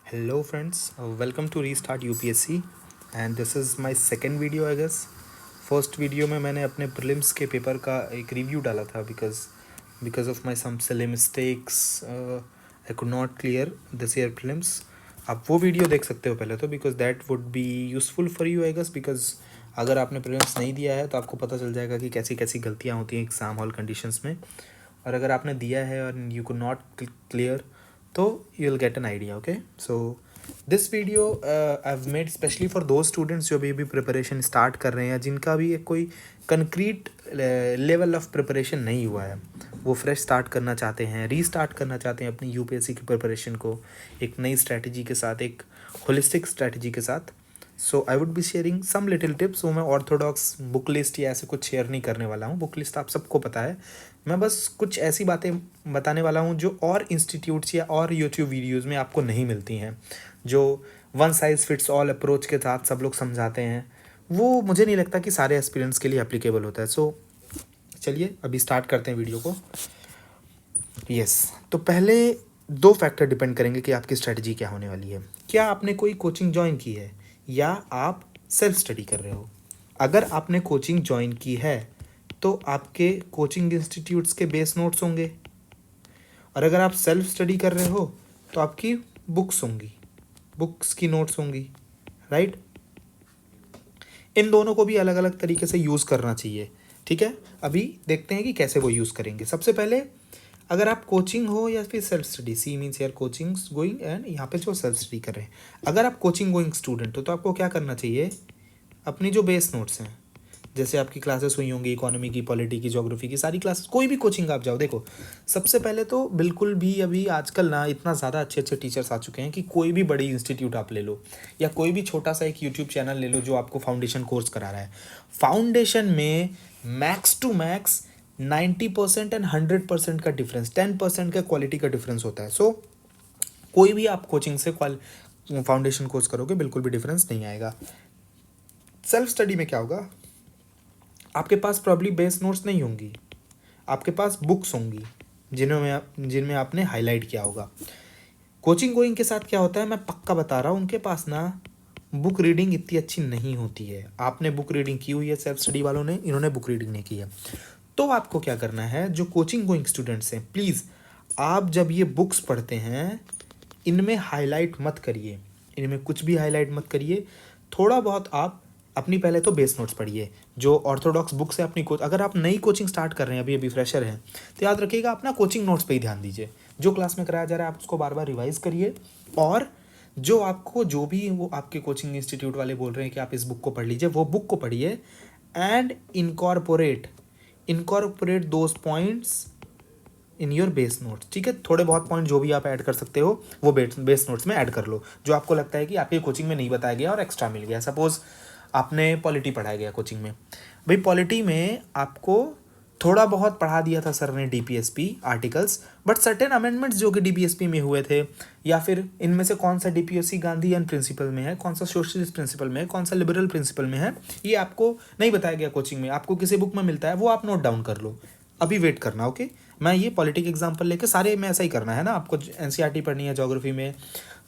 Hello friends, welcome to Restart UPSC and this is my second video I guess. First video में मैंने अपने prelims के paper का एक रिव्यू डाला था because of my some silly mistakes I could not clear this year prelims. आप वो वीडियो देख सकते हो पहले तो because that would be useful for you I guess. Because अगर आपने प्रीलिम्स नहीं दिया है तो आपको पता चल जाएगा कि कैसी कैसी गलतियाँ होती हैं एग्ज़ाम हॉल कंडीशंस में. और अगर आपने दिया है और यू कुड नॉट क्लियर तो you will get an idea. Okay, so this video I have made specially for दो स्टूडेंट्स जो अभी प्रिपरेशन स्टार्ट कर रहे हैं, जिनका भी एक कोई कंक्रीट लेवल ऑफ प्रिपरेशन नहीं हुआ है. वो फ्रेश स्टार्ट करना चाहते हैं, रीस्टार्ट करना चाहते हैं अपनी यूपीएससी की प्रिपरेशन को एक नई स्ट्रैटेजी के साथ, एक होलिस्टिक स्ट्रैटेजी के साथ. So I would be sharing some little tips. वो मैं ऑर्थोडॉक्स बुक लिस्ट या ऐसे कुछ शेयर नहीं करने वाला हूँ. बुक लिस्ट आप सबको पता है. मैं बस कुछ ऐसी बातें बताने वाला हूँ जो और इंस्टीट्यूट्स या और यूट्यूब वीडियोज़ में आपको नहीं मिलती हैं, जो one size fits all approach के साथ सब लोग समझाते हैं. वो मुझे नहीं लगता कि सारे एस्पिरेंट्स के लिए एप्लीकेबल होता है. सो चलिए अभी स्टार्ट करते हैं वीडियो को. यस, तो पहले दो फैक्टर डिपेंड करेंगे कि आपकी स्ट्रेटजी क्या होने वाली है. क्या आपने कोई कोचिंग ज्वाइन की है या आप सेल्फ स्टडी कर रहे हो. अगर आपने कोचिंग ज्वाइन की है तो आपके कोचिंग इंस्टीट्यूट्स के बेस नोट्स होंगे, और अगर आप सेल्फ स्टडी कर रहे हो तो आपकी बुक्स होंगी, बुक्स की नोट्स होंगी, राइट. इन दोनों को भी अलग अलग तरीके से यूज़ करना चाहिए. ठीक है, अभी देखते हैं कि कैसे वो यूज़ करेंगे. सबसे पहले अगर आप कोचिंग हो या फिर सेल्फ स्टडी, सी मीन्स यार कोचिंग गोइंग एंड यहाँ पे जो सेल्फ स्टडी कर रहे हैं, अगर आप कोचिंग गोइंग स्टूडेंट हो तो आपको क्या करना चाहिए, अपनी जो बेस नोट्स हैं, जैसे आपकी क्लासेस हुई होंगी इकोनॉमी की, पॉलिटी की, ज्योग्राफी की, सारी क्लासेस, कोई भी कोचिंग आप जाओ, देखो सबसे पहले तो बिल्कुल भी अभी आजकल ना इतना ज़्यादा अच्छे अच्छे टीचर्स आ चुके हैं कि कोई भी बड़ी इंस्टीट्यूट आप ले लो या कोई भी छोटा सा एक यूट्यूब चैनल ले लो जो आपको फाउंडेशन कोर्स करा रहा है. फाउंडेशन में मैक्स टू मैक्स 90% एंड 100% का डिफरेंस, 10% का क्वालिटी का डिफरेंस होता है. सो कोई भी आप कोचिंग से फाउंडेशन कोर्स करोगे बिल्कुल भी डिफरेंस नहीं आएगा. सेल्फ स्टडी में क्या होगा, आपके पास प्रॉब्ली बेस नोट्स नहीं होंगी, आपके पास बुक्स होंगी जिनमें आपने हाईलाइट किया होगा. कोचिंग गोइंग के साथ क्या होता है, मैं पक्का बता रहा हूँ, उनके पास ना बुक रीडिंग इतनी अच्छी नहीं होती है. आपने बुक रीडिंग की हुई है, सेल्फ स्टडी वालों ने, इन्होंने बुक रीडिंग नहीं की है. तो आपको क्या करना है, जो कोचिंग गोइंग स्टूडेंट्स हैं, प्लीज़ आप जब ये बुक्स पढ़ते हैं इनमें हाईलाइट मत करिए, इनमें कुछ भी हाईलाइट मत करिए. थोड़ा बहुत आप अपनी पहले तो बेस नोट्स पढ़िए जो ऑर्थोडॉक्स बुक से अपनी अगर आप नई कोचिंग स्टार्ट कर रहे हैं, अभी फ्रेशर हैं, तो याद रखिएगा अपना कोचिंग नोट्स पे ही ध्यान दीजिए. जो क्लास में कराया जा रहा है आप उसको बार बार रिवाइज करिए, और जो आपको जो भी वो आपके कोचिंग इंस्टीट्यूट वाले बोल रहे हैं कि आप इस बुक को पढ़ लीजिए, वो बुक को पढ़िए and incorporate those points in your base notes. ठीक है, थोड़े बहुत पॉइंट जो भी आप ऐड कर सकते हो वो बेस नोट्स में ऐड कर लो, जो आपको लगता है कि आपके कोचिंग में नहीं बताया गया और एक्स्ट्रा मिल गया. सपोज आपने पॉलिटी पढ़ाया गया कोचिंग में, भाई पॉलिटी में आपको थोड़ा बहुत पढ़ा दिया था सर ने DPSP articles, but certain amendments जो कि डीपीएसपी में हुए थे, या फिर इनमें से कौन सा डीपीएससी गांधीयन प्रिंसिपल में है, कौन सा सोशलिस्ट प्रिंसिपल में है, कौन सा लिबरल प्रिंसिपल में है, ये आपको नहीं बताया गया कोचिंग में, आपको किसी बुक में मिलता है, वो आप नोट डाउन कर लो. अभी वेट करना. ओके, मैं ये पॉलिटिक एग्जाम्पल लेके सारे में ऐसा ही करना है ना. आपको एनसीईआरटी पढ़नी है ज्योग्राफी में,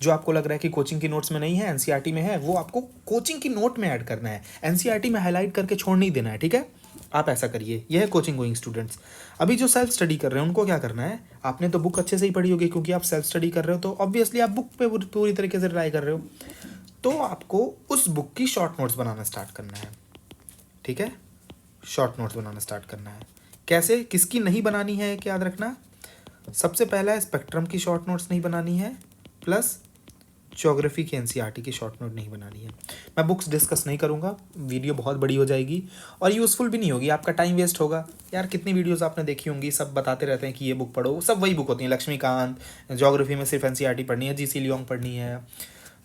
जो आपको लग रहा है कि कोचिंग की नोट्स में नहीं है, एनसीईआरटी में है, वो आपको कोचिंग की नोट में ऐड करना है, एनसीईआरटी में हाईलाइट करके छोड़ नहीं देना है. ठीक है, आप ऐसा करिए. यह है कोचिंग गोइंग स्टूडेंट्स. अभी जो सेल्फ स्टडी कर रहे हैं उनको क्या करना है, आपने तो बुक अच्छे से ही पढ़ी होगी क्योंकि आप सेल्फ स्टडी कर रहे हो, तो ऑब्वियसली आप बुक पे पूरी तरीके से ट्राई कर रहे हो, तो आपको उस बुक की शॉर्ट नोट्स बनाना स्टार्ट करना है. ठीक है, शॉर्ट नोट्स बनाना स्टार्ट करना है. कैसे, किसकी नहीं बनानी है क्या याद रखना, सबसे पहला है स्पेक्ट्रम की शॉर्ट नोट्स नहीं बनानी है, प्लस ज्योग्राफी की एनसीईआरटी की शॉर्ट नोट नहीं बनानी है. मैं बुक्स डिस्कस नहीं करूँगा, वीडियो बहुत बड़ी हो जाएगी और यूज़फुल भी नहीं होगी, आपका टाइम वेस्ट होगा. यार कितनी वीडियोस आपने देखी होंगी, सब बताते रहते हैं कि ये बुक पढ़ो, सब वही बुक होती है. लक्ष्मीकांत, ज्योग्राफी में सिर्फ एनसीईआरटी पढ़नी है, जीसी लियोंग पढ़नी है,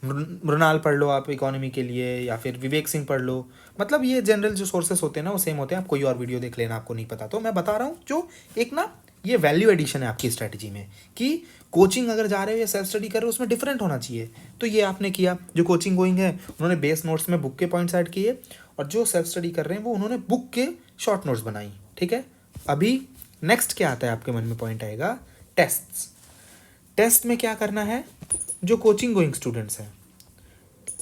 मृणाल पढ़ लो आप इकोनॉमी के लिए, या फिर विवेक सिंह पढ़ लो. मतलब ये जनरल जो सोर्सेस होते हैं ना वो सेम होते हैं, आप कोई और वीडियो देख लेना, आपको नहीं पता तो मैं बता रहा हूँ. जो एक ना ये वैल्यू एडिशन है आपकी स्ट्रैटेजी में, कि कोचिंग अगर जा रहे हो या सेल्फ स्टडी कर रहे हो उसमें डिफरेंट होना चाहिए. तो ये आपने किया. जो कोचिंग गोइंग है उन्होंने बेस नोट्स में बुक के पॉइंट्स ऐड किए, और जो सेल्फ स्टडी कर रहे हैं वो उन्होंने बुक के शॉर्ट नोट्स बनाई. ठीक है, अभी नेक्स्ट क्या आता है आपके मन में पॉइंट आएगा, टेस्ट. टेस्ट में क्या करना है, जो कोचिंग गोइंग स्टूडेंट्स हैं,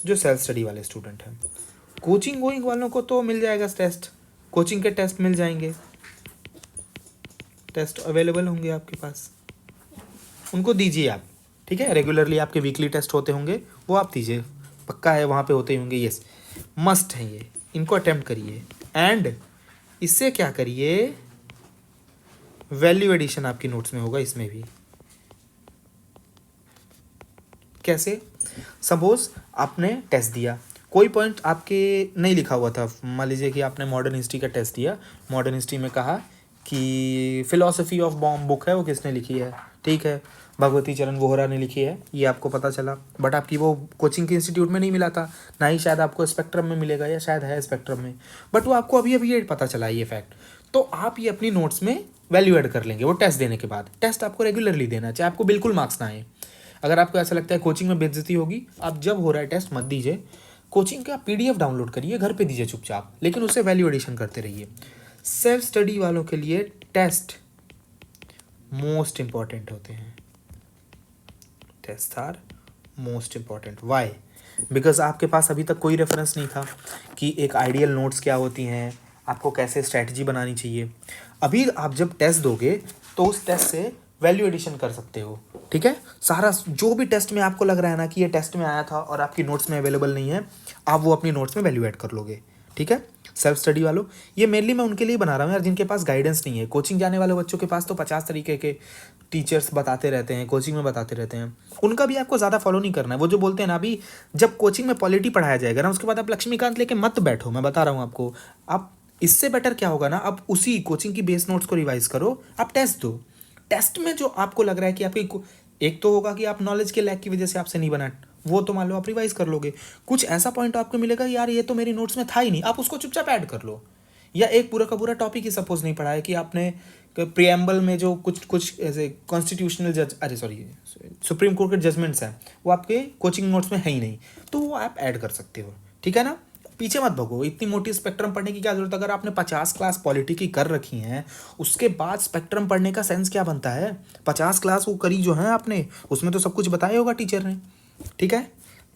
जो सेल्फ स्टडी वाले स्टूडेंट हैं, कोचिंग गोइंग वालों को तो मिल जाएगा टेस्ट, कोचिंग के टेस्ट मिल जाएंगे, टेस्ट अवेलेबल होंगे आपके पास, उनको दीजिए आप, ठीक है। रेगुलरली आपके वीकली टेस्ट होते होंगे, वो आप दीजिए, पक्का है वहाँ पे होते ही होंगे, यस मस्ट है ये, इनको अटेम्प्ट करिए। एंड इससे क्या करिए, वैल्यू एडिशन आपकी नोट्स में होगा इसमें भी। कैसे, सपोज आपने टेस्ट दिया, कोई पॉइंट आपके नहीं लिखा हुआ था, मान लीजिए कि आपने मॉडर्न हिस्ट्री का टेस्ट दिया, मॉडर्न हिस्ट्री में कहा कि फिलॉसफी ऑफ बॉम्ब बुक है वो किसने लिखी है, ठीक है, भगवती चरण वोहरा ने लिखी है, ये आपको पता चला, बट आपकी वो कोचिंग के इंस्टीट्यूट में नहीं मिला था, ना ही शायद आपको स्पेक्ट्रम में मिलेगा, या शायद है स्पेक्ट्रम में, बट वो आपको अभी अभी ये पता चला ये फैक्ट, तो आप ये अपनी नोट्स में वैल्यू ऐड कर लेंगे वो टेस्ट देने के बाद। टेस्ट आपको रेगुलरली देना है, चाहे आपको बिल्कुल मार्क्स ना आए। अगर आपको ऐसा लगता है कोचिंग में बेइज्जती होगी, आप जब हो रहा है टेस्ट मत दीजिए, कोचिंग का पीडीएफ डाउनलोड करिए, घर पे दीजिए चुपचाप, लेकिन उससे वैल्यू एडिशन करते रहिए। सेल्फ स्टडी वालों के लिए टेस्ट मोस्ट इंपॉर्टेंट होते हैं, test are most important. Why? Because आपके पास अभी तक कोई रेफरेंस नहीं था कि एक आइडियल नोट्स क्या होती हैं, आपको कैसे स्ट्रैटेजी बनानी चाहिए। अभी आप जब टेस्ट दोगे तो उस टेस्ट से वैल्यू एडिशन कर सकते हो, ठीक है। सारा जो भी टेस्ट में आपको लग रहा है ना कि ये टेस्ट में आया था और आपकी नोट्स में अवेलेबल नहीं है, आप वो अपनी नोट्स में वैल्यू ऐड कर लोगे, ठीक है। सेल्फ स्टडी वालों, ये मेनली मैं उनके लिए बना रहा हूँ यार, जिनके पास गाइडेंस नहीं है। कोचिंग जाने वाले बच्चों के पास तो 50 तरीके के टीचर्स बताते रहते हैं, कोचिंग में बताते रहते हैं, उनका भी आपको ज़्यादा फॉलो नहीं करना है। वो जो बोलते हैं ना, अभी जब कोचिंग में पॉलिटी पढ़ाया जाएगा ना, उसके बाद आप लक्ष्मीकांत लेके मत बैठो, मैं बता रहा हूँ आपको। आप इससे बेटर क्या होगा ना, आप उसी कोचिंग की बेस नोट्स को रिवाइज करो, आप टेस्ट दो। टेस्ट में जो आपको लग रहा है कि आपकी, एक तो होगा कि आप नॉलेज के लैक की वजह से आपसे नहीं बना, वो तो मान लो आप रिवाइज कर लोगे। कुछ ऐसा पॉइंट आपको मिलेगा यार ये तो मेरी नोट्स में था ही नहीं, आप उसको चुपचाप ऐड कर लो। या एक पूरा का पूरा टॉपिक ही सपोज नहीं पढ़ा है कि आपने प्रियम्बल में जो कुछ ऐसे कॉन्स्टिट्यूशनल जज, अरे सॉरी, सुप्रीम कोर्ट के जजमेंट्स हैं, वो आपके कोचिंग नोट्स में है ही नहीं, तो वो आप ऐड कर सकते हो, ठीक है ना। पीछे मत भगो, इतनी मोटी स्पेक्ट्रम पढ़ने की क्या जरूरत है। अगर आपने 50 क्लास पॉलिटी की कर रखी हैं, उसके बाद स्पेक्ट्रम पढ़ने का सेंस क्या बनता है। 50 क्लास वो करी जो है आपने, उसमें तो सब कुछ बताया होगा टीचर ने, ठीक है।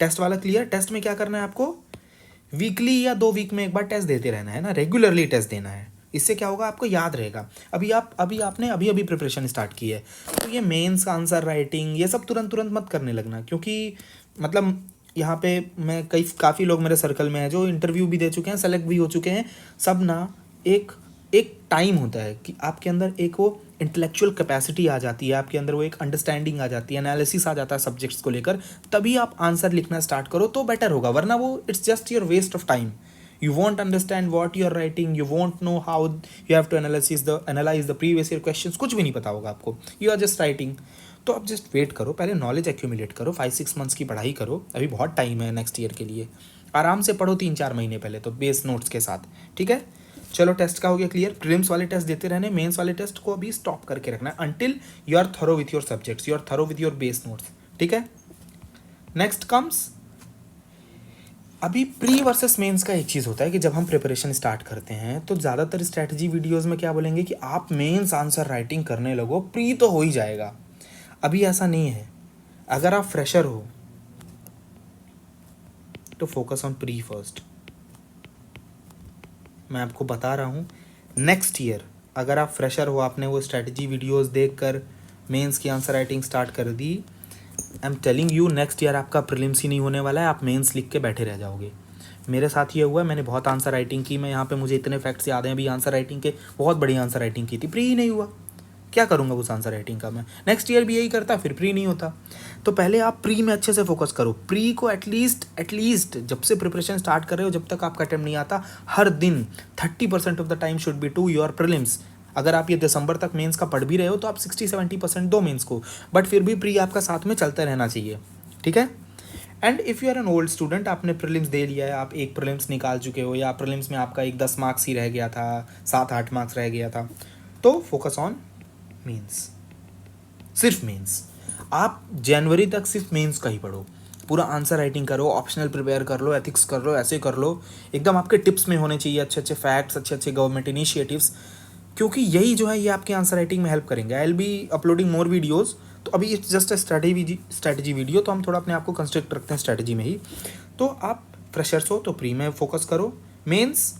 टेस्ट वाला क्लियर। टेस्ट में क्या करना है आपको, वीकली या 2 वीक में एक बार टेस्ट देते रहना है ना, रेगुलरली टेस्ट देना है। इससे क्या होगा, आपको याद रहेगा। अभी आपने अभी प्रिपरेशन स्टार्ट की है, तो ये मेंस आंसर राइटिंग ये सब तुरंत मत करने लगना, क्योंकि मतलब यहाँ पे मैं काफ़ी लोग मेरे सर्कल में हैं जो इंटरव्यू भी दे चुके हैं, सेलेक्ट भी हो चुके हैं। सब ना एक टाइम होता है कि आपके अंदर एक वो इंटेलेक्चुअल कैपेसिटी आ जाती है, आपके अंदर वो एक अंडरस्टैंडिंग आ जाती है, एनालिसिस आ जाता है सब्जेक्ट्स को लेकर, तभी आप आंसर लिखना स्टार्ट करो तो बेटर होगा। वरना वो it's just your waste of time. You won't understand what you are writing, you won't know how you have to analyze the previous year questions, कुछ भी नहीं पता होगा आपको, you are just writing। तो आप जस्ट वेट करो, पहले नॉलेज एक्यूमुलेट करो, 5-6 मंथ्स की पढ़ाई करो, अभी बहुत टाइम है नेक्स्ट ईयर के लिए। आराम से पढ़ो 3-4 महीने पहले तो बेस नोट्स के साथ, ठीक है। चलो टेस्ट का हो गया क्लियर। प्रीलिम्स वाले टेस्ट देते रहने, मेंस वाले टेस्ट को अभी स्टॉप करके रखना है until you are thorough with your subjects, you are thorough with your base notes, ठीक है। नेक्स्ट कम्स, अभी प्री वर्सेस मेंस का एक चीज़ होता है कि जब हम प्रिपरेशन स्टार्ट करते हैं तो ज़्यादातर स्ट्रैटेजी वीडियोस में क्या बोलेंगे कि आप मेंस आंसर राइटिंग करने लगो, प्री तो हो ही जाएगा। अभी ऐसा नहीं है। अगर आप फ्रेशर हो तो फोकस ऑन प्री फर्स्ट। मैं आपको बता रहा हूँ, नेक्स्ट ईयर अगर आप फ्रेशर हो, आपने वो स्ट्रैटेजी वीडियोस देखकर मेंस की आंसर राइटिंग स्टार्ट कर दी, I am telling you next year आपका प्रीलिम्स ही नहीं होने वाला है, आप मेंस लिख के बैठे रह जाओगे। मेरे साथ ये हुआ है, मैंने बहुत आंसर राइटिंग की, मैं यहाँ पे मुझे इतने फैक्ट्स याद हैं अभी आंसर राइटिंग के, बहुत बड़ी आंसर राइटिंग की थी, प्री ही नहीं हुआ। क्या करूँगा उस आंसर राइटिंग का मैं, नेक्स्ट ईयर भी यही करता, फिर प्री नहीं होता। तो पहले आप प्री में अच्छे से फोकस करो। प्री को एटलीस्ट जब से प्रिपरेशन स्टार्ट कर रहे हो, जब तक आपका अटेम्प्ट नहीं आता, हर दिन 30% of the time should be to your prelims. अगर आप ये दिसंबर तक मेंस का पढ़ भी रहे हो तो आप 60-70% दो मेंस को, बट फिर भी प्री आपका साथ में चलता रहना चाहिए, ठीक है। And if you are an old student, आपने प्रीलिम्स दे लिया है, आप एक प्रीलिम्स निकाल चुके हो, या प्रीलिम्स में आपका एक 10 मार्क्स ही रह गया था, 7-8 मार्क्स रह गया था, तो फोकस ऑन मेंस, सिर्फ मेंस। आप जनवरी तक सिर्फ मेंस का ही पढ़ो, पूरा आंसर राइटिंग करो, ऑप्शनल प्रिपेयर कर लो, एथिक्स कर लो, ऐसे कर लो, एकदम आपके टिप्स में होने चाहिए अच्छे फैक्ट्स, अच्छे गवर्नमेंट इनिशिएटिव्स, क्योंकि यही जो है ये आपके आंसर राइटिंग में हेल्प करेंगे। I will be uploading more videos, तो अभी it's just a strategy video, तो हम थोड़ा अपने आप को कंस्ट्रक्ट रखते हैं स्ट्रैटेजी में ही। तो आप फ्रेशर्स हो तो प्री में फोकस करो, मेंस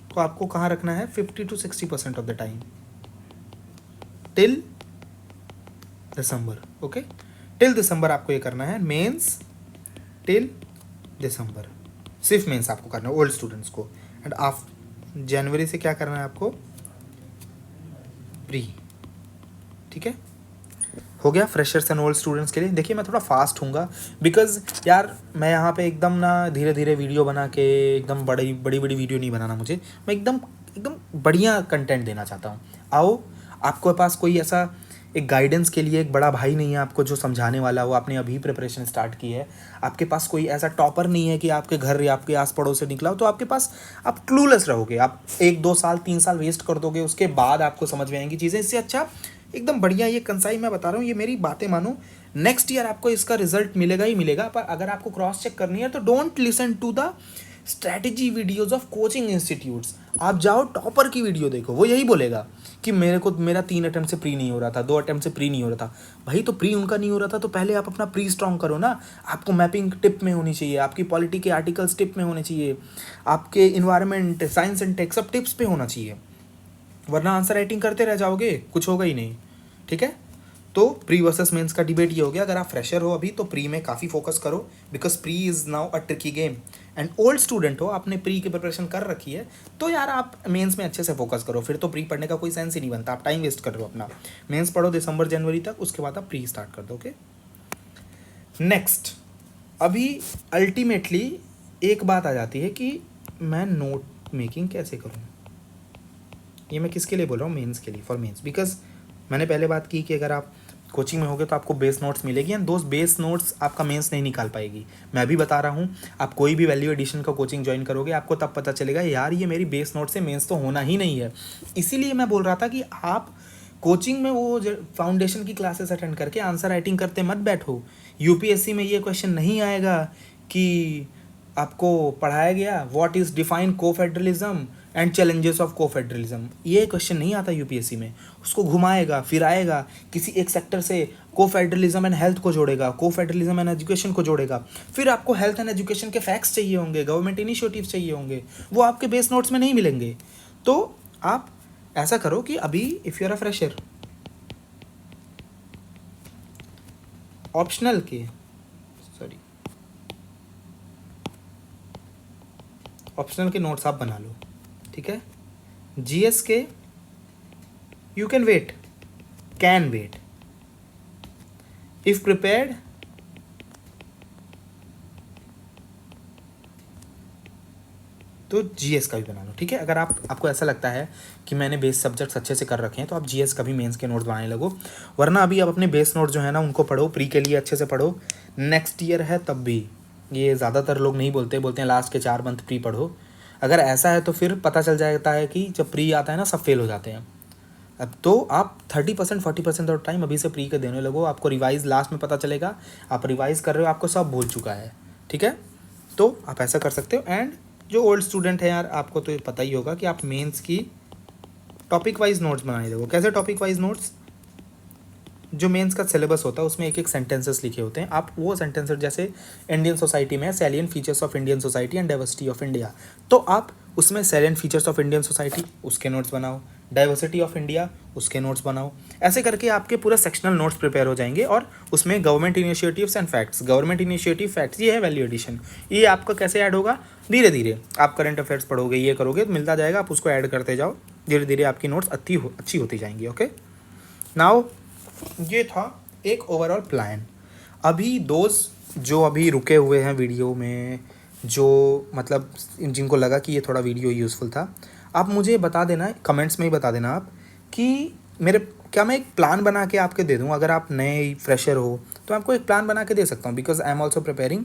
तो आपको कहाँ रखना है 50 to 60% of the time till December. Okay, till दिसंबर आपको ये करना है, मेंस टिल दिसंबर, सिर्फ मेंस आपको करना है ओल्ड स्टूडेंट्स को। एंड आप जनवरी से क्या करना है आपको, प्री। ठीक है, हो गया फ्रेशर्स एंड ओल्ड स्टूडेंट्स के लिए। देखिए मैं थोड़ा फास्ट हूँगा बिकॉज यार मैं यहाँ पे एकदम ना धीरे धीरे वीडियो बना के एकदम बड़ी बड़ी वीडियो नहीं बनाना मुझे, मैं एकदम एकदम बढ़िया कंटेंट देना चाहता हूँ। आओ, आपके पास कोई ऐसा एक गाइडेंस के लिए एक बड़ा भाई नहीं है आपको जो समझाने वाला हो, आपने अभी प्रिपरेशन स्टार्ट की है, आपके पास कोई ऐसा टॉपर नहीं है कि आपके घर या आपके आस पड़ोस से निकला हो, तो आपके पास आप क्लूलेस रहोगे, आप 1-2 साल 3 साल वेस्ट कर दोगे, उसके बाद आपको समझ में आएंगी चीज़ें। इससे अच्छा एकदम बढ़िया ये कंसाई मैं बता रहा हूँ, ये मेरी बातें मानो, नेक्स्ट ईयर आपको इसका रिजल्ट मिलेगा ही मिलेगा। पर अगर आपको क्रॉस चेक करनी है तो don't listen to the strategy videos of coaching institutes. आप जाओ टॉपर की वीडियो देखो, वो यही बोलेगा कि मेरा 3 अटेम्प्ट से प्री नहीं हो रहा था, 2 अटेम्प्ट से प्री नहीं हो रहा था। भाई तो प्री उनका नहीं हो रहा था तो पहले आप अपना प्री स्ट्रॉन्ग करो ना। आपको मैपिंग टिप में होनी चाहिए, आपकी पॉलिटी के आर्टिकल्स टिप में होने चाहिए, आपके इन्वायरमेंट साइंस एंड टेक सब टिप्स पे होना चाहिए, वरना आंसर राइटिंग करते रह जाओगे, कुछ होगा ही नहीं। ठीक है, तो प्री वर्सेस मेंस का डिबेट ये हो गया। अगर आप फ्रेशर हो अभी तो प्री में काफ़ी फोकस करो because pre is now a tricky game. And old student हो, आपने प्री की प्रिपरेशन कर रखी है, तो यार आप मेंस में अच्छे से फोकस करो। फिर तो प्री पढ़ने का कोई सेंस ही नहीं बनता, आप टाइम वेस्ट कर रहे हो अपना। मेंस पढ़ो दिसंबर जनवरी तक, उसके बाद आप प्री स्टार्ट कर दो। ओके, नेक्स्ट, अभी अल्टीमेटली एक बात आ जाती है कि मैं नोट मेकिंग कैसे करूँ। ये मैं किसके लिए बोल रहा हूँ, मेंस के लिए, फॉर मेंस। बिकॉज मैंने पहले बात की कि अगर आप कोचिंग में होगे तो आपको बेस नोट्स मिलेगी एंड दोस्त बेस नोट्स आपका मेंस नहीं निकाल पाएगी। मैं भी बता रहा हूँ, आप कोई भी वैल्यू एडिशन का कोचिंग ज्वाइन करोगे आपको तब पता चलेगा यार ये मेरी बेस नोट से मेंस तो होना ही नहीं है। इसीलिए मैं बोल रहा था कि आप कोचिंग में वो फाउंडेशन की क्लासेस अटेंड करके आंसर राइटिंग करते मत बैठो। यूपीएससी में ये क्वेश्चन नहीं आएगा कि आपको पढ़ाया गया what is define cofederalism and challenges of cofederalism, ये क्वेश्चन नहीं आता यूपीएससी में। उसको घुमाएगा फिराएगा, किसी एक सेक्टर से कोफेडरलिज्म एंड हेल्थ को जोड़ेगा, कोफेडरलिज्म एंड एजुकेशन को जोड़ेगा, फिर आपको हेल्थ एंड एजुकेशन के फैक्ट्स चाहिए होंगे, गवर्नमेंट इनिशिएटिव्स चाहिए होंगे, वो आपके बेस नोट्स में नहीं मिलेंगे। तो आप ऐसा करो कि अभी if you are a fresher, optional के नोट्स आप बना लो। ठीक है, जीएस के you can wait, can wait if prepared, तो जीएस का भी बना लो। ठीक है, अगर आपको ऐसा लगता है कि मैंने बेस सब्जेक्ट्स अच्छे से कर रखे हैं तो आप जीएस का भी मेंस के नोट्स बनाने लगो, वरना अभी आप अपने बेस नोट्स जो है ना उनको पढ़ो, प्री के लिए अच्छे से पढ़ो। नेक्स्ट ईयर है तब भी, ये ज़्यादातर लोग नहीं बोलते हैं लास्ट के 4 मंथ प्री पढ़ो। अगर ऐसा है तो फिर पता चल जाता है कि जब प्री आता है ना सब फेल हो जाते हैं। अब तो आप 30% 40% ऑफ टाइम अभी से प्री के देने लगो, आपको रिवाइज लास्ट में पता चलेगा, आप रिवाइज कर रहे हो आपको सब भूल चुका है। ठीक है, तो आप ऐसा कर सकते हो। एंड जो ओल्ड स्टूडेंट है यार, आपको तो पता ही होगा कि आप मेंस की टॉपिक वाइज नोट्स बनाने लगो। कैसे टॉपिक वाइज नोट्स, जो मेंस का सिलेबस होता है उसमें एक सेंटेंसेस लिखे होते हैं, आप वो सेंटेंसेस जैसे इंडियन सोसाइटी में salient features of Indian society and diversity of India, तो आप उसमें salient features of Indian society उसके नोट्स बनाओ, डाइवर्सिटी ऑफ इंडिया उसके नोट्स बनाओ। ऐसे करके आपके पूरा सेक्शनल नोट्स प्रिपेयर हो जाएंगे। और उसमें government initiatives and facts, government initiative facts, ये है वैल्यू एडिशन। ये आपका कैसे ऐड होगा, धीरे धीरे आप करंट अफेयर्स पढ़ोगे, ये करोगे तो मिलता जाएगा, आप उसको ऐड करते जाओ, धीरे धीरे आपकी नोट्स अच्छी होती जाएंगी। ओके, नाउ ये था एक ओवरऑल प्लान। अभी दोस्त जो अभी रुके हुए हैं वीडियो में, जो मतलब जिनको लगा कि ये थोड़ा वीडियो यूज़फुल था, आप मुझे बता देना, कमेंट्स में ही बता देना आप कि क्या मैं एक प्लान बना के आपके दे दूँ। अगर आप नए फ्रेशर हो तो आपको एक प्लान बना के दे सकता हूँ, because I am also preparing.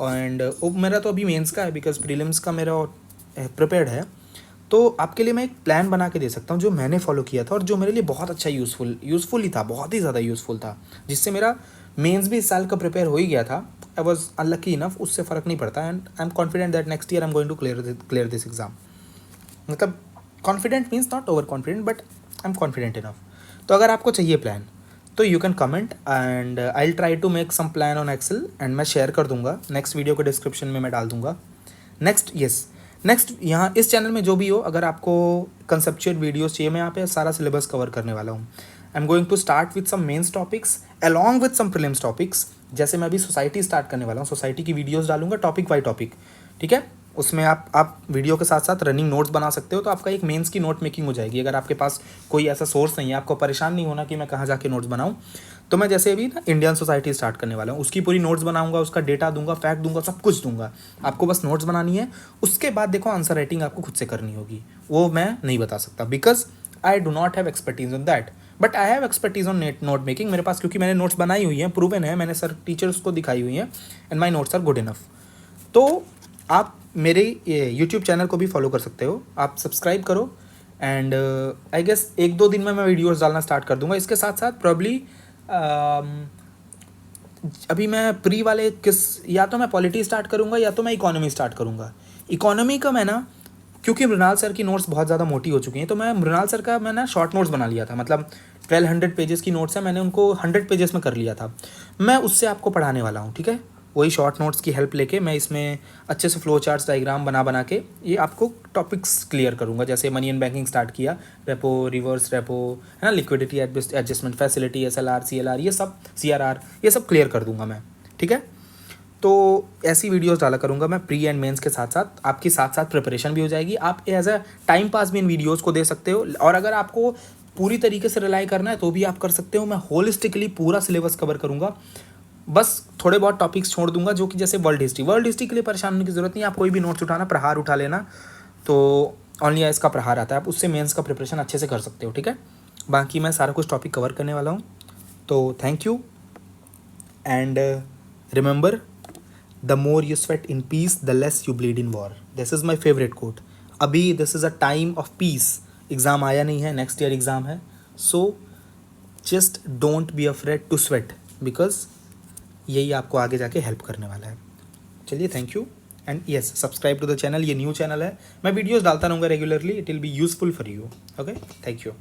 And मेरा तो अभी मेंस का है, बिकॉज प्रीलिम्स का मेरा प्रिपेयर्ड है। तो आपके लिए मैं एक प्लान बना के दे सकता हूँ जो मैंने फॉलो किया था और जो मेरे लिए बहुत अच्छा यूज़फुल ही था, बहुत ही ज़्यादा यूज़फुल था, जिससे मेरा मेंस भी इस साल का प्रिपेयर हो ही गया था। आई वॉज अनलकी इनफ, उससे फ़र्क नहीं पड़ता। And I am confident that next year I am going to clear this exam. मतलब confident means not overconfident, but I am confident enough. तो अगर आपको चाहिए प्लान तो you can comment and I will try to make some plan on Excel and मैं share कर दूंगा, next video के डिस्क्रिप्शन में मैं डाल दूंगा। नेक्स्ट यहाँ इस चैनल में जो भी हो, अगर आपको कंसेप्चुअल वीडियोस चाहिए, मैं यहाँ पे सारा सिलेबस कवर करने वाला हूँ। I am going to start with some mains topics along with some prelims topics. जैसे मैं अभी सोसाइटी स्टार्ट करने वाला हूँ, सोसाइटी की वीडियोस डालूंगा टॉपिक बाय टॉपिक, ठीक है। उसमें आप वीडियो के साथ साथ रनिंग नोट्स बना सकते हो, तो आपका एक मेंस की नोट मेकिंग हो जाएगी। अगर आपके पास कोई ऐसा सोर्स नहीं है, आपको परेशान नहीं होना कि मैं कहाँ जाके नोट्स बनाऊँ, तो मैं जैसे अभी ना इंडियन सोसाइटी स्टार्ट करने वाला हूँ, उसकी पूरी नोट्स बनाऊंगा, उसका डेटा दूंगा, फैक्ट दूंगा, सब कुछ दूंगा। आपको बस नोट्स बनानी है। उसके बाद देखो आंसर राइटिंग आपको खुद से करनी होगी, वो मैं नहीं बता सकता because I do not have expertise on that, but I have expertise on note making. मेरे पास क्योंकि मैंने नोट्स बनाई हुई हैं, प्रूवन है, मैंने सर टीचर्स को दिखाई हुई हैं and my notes are good enough. तो आप मेरे यूट्यूब चैनल को भी फॉलो कर सकते हो, आप सब्सक्राइब करो एंड आई गेस 1-2 दिन में मैं वीडियोस डालना स्टार्ट कर दूंगा। इसके साथ साथ प्रॉब्ली अभी मैं प्री वाले या तो मैं पॉलिटी स्टार्ट करूंगा या तो मैं इकोनॉमी स्टार्ट करूंगा। इकोनॉमी का मैं ना, क्योंकि मृणाल सर की नोट्स बहुत ज़्यादा मोटी हो चुकी हैं, तो मैं मृणाल सर का मैं ना शॉर्ट नोट्स बना लिया था, मतलब 1200 पेजेस की नोट्स है, मैंने उनको 100 पेजेस में कर लिया था। मैं उससे आपको पढ़ाने वाला हूँ, ठीक है। वही शॉर्ट नोट्स की हेल्प लेके मैं इसमें अच्छे से फ्लो चार्ट्स डायग्राम बना के ये आपको टॉपिक्स क्लियर करूँगा। जैसे मनी एंड बैंकिंग स्टार्ट किया, रेपो, रिवर्स रेपो, है ना, liquidity adjustment facility, SLR, CLR, ये सब, CRR, ये सब क्लियर कर दूंगा मैं, ठीक है। तो ऐसी वीडियोस डाला करूँगा मैं प्री एंड मेंस के साथ साथ, आपकी साथ साथ प्रिपरेशन भी हो जाएगी। आप एज अ टाइम पास भी इन वीडियोस को दे सकते हो, और अगर आपको पूरी तरीके से रिलाई करना है तो भी आप कर सकते हो। मैं होलिस्टिकली पूरा सिलेबस कवर करूँगा, बस थोड़े बहुत टॉपिक्स छोड़ दूंगा, जो कि जैसे वर्ल्ड हिस्ट्री के लिए परेशान होने की ज़रूरत नहीं है। आप कोई भी नोट्स उठाना, प्रहार उठा लेना, तो ओनली आइज का प्रहार आता है, आप उससे मेंस का प्रिपरेशन अच्छे से कर सकते हो, ठीक है। बाकी मैं सारा कुछ टॉपिक कवर करने वाला हूँ। तो thank you and remember, the more you sweat in peace the less you bleed in war. This is my favourite quote. अभी this is a time of peace, exam आया नहीं है, नेक्स्ट ईयर एग्ज़ाम है, so just don't be afraid to sweat, because यही आपको आगे जाके help करने वाला है। चलिए, thank you and yes, subscribe to the channel. ये न्यू चैनल है, मैं वीडियोस डालता रहूँगा regularly, it will be useful for you. Okay, thank you.